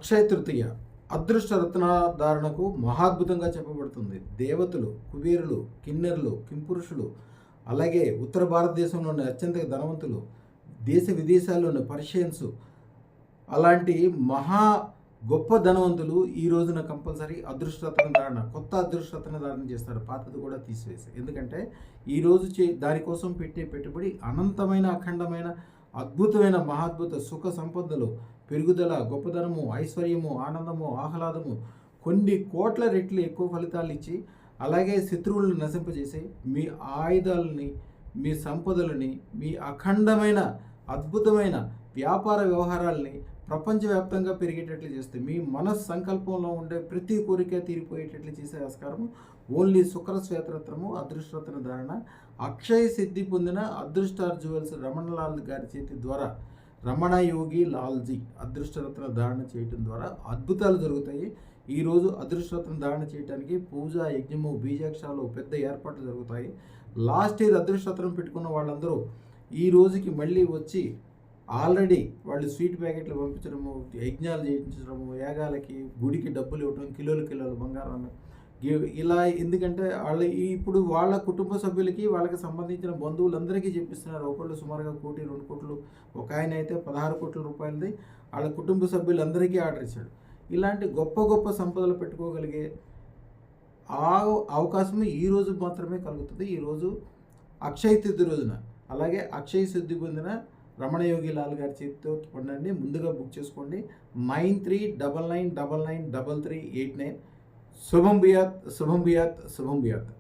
అక్షయ తృతీయ అదృష్ట రత్నధారణకు మహాద్భుతంగా చెప్పబడుతుంది. దేవతలు, కుబేరులు, కిన్నెరులు, కింపురుషులు, అలాగే ఉత్తర భారతదేశంలోని అత్యంత ధనవంతులు, దేశ విదేశాల్లోని పర్షియన్స్, అలాంటి మహా గొప్ప ధనవంతులు ఈ రోజున కంపల్సరీ అదృష్టరత్న ధారణ, కొత్త అదృష్టరత్న ధారణ చేస్తారు, పాతది కూడా తీసివేసి. ఎందుకంటే ఈరోజు దానికోసం పెట్టే పెట్టుబడి అనంతమైన, అఖండమైన, అద్భుతమైన, మహాద్భుత సుఖ సంపదలు, పెరుగుదల, గొప్పదనము, ఐశ్వర్యము, ఆనందము, ఆహ్లాదము, కొన్ని కోట్ల రెట్లు ఎక్కువ ఫలితాలు ఇచ్చి, అలాగే శత్రువులను నశింపజేసి, మీ ఆయుధాలని, మీ సంపదలని, మీ అఖండమైన అద్భుతమైన వ్యాపార వ్యవహారాలని ప్రపంచవ్యాప్తంగా పెరిగేటట్లు చేస్తే, మీ మనస్సంకల్పంలో ఉండే ప్రతి కోరిక తీరిపోయేటట్లు చేసే ఆస్కారం ఓన్లీ శుక్ర శ్వేతరత్నము అదృష్టరత్న ధారణ అక్షయ సిద్ధి పొందిన అదృష్టార్ జ్యువెల్స్ రమణలాల్ గారి చేతి ద్వారా, రమణ యోగి లాల్జీ అదృష్టరత్న ధారణ చేయటం ద్వారా అద్భుతాలు జరుగుతాయి. ఈరోజు అదృష్టరత్న ధారణ చేయడానికి పూజ, యజ్ఞము, బీజాక్షాలు, పెద్ద ఏర్పాట్లు జరుగుతాయి. లాస్ట్ ఇయర్ అదృష్టరత్నం పెట్టుకున్న వాళ్ళందరూ ఈ రోజుకి మళ్ళీ వచ్చి ఆల్రెడీ వాళ్ళు స్వీట్ ప్యాకెట్లు పంపించడము, యజ్ఞాలు చేయించడము, యాగాలకి, గుడికి డబ్బులు ఇవ్వడం, కిలోలు బంగారాన్ని ఇలా. ఎందుకంటే ఇప్పుడు వాళ్ళ కుటుంబ సభ్యులకి, వాళ్ళకి సంబంధించిన బంధువులందరికీ చెప్పిస్తున్నారు. ఒకళ్ళు సుమారుగా 1 కోటి 2 కోట్లు, ఒక ఆయన అయితే 16 కోట్ల రూపాయలది వాళ్ళ కుటుంబ సభ్యులందరికీ ఆర్డర్ ఇచ్చాడు. ఇలాంటి గొప్ప గొప్ప సంపదలు పెట్టుకోగలిగే అవకాశం ఈ రోజు మాత్రమే కలుగుతుంది. ఈరోజు అక్షయ తిథి రోజున. అలాగే అక్షయ సిద్ధి పొందిన రమణయోగి లాల్ గారి చేతితో పొందండి. ముందుగా బుక్ చేసుకోండి. 9399993389. శుభం బియాత్, శుభం బియాత్, శుభం బియాత్.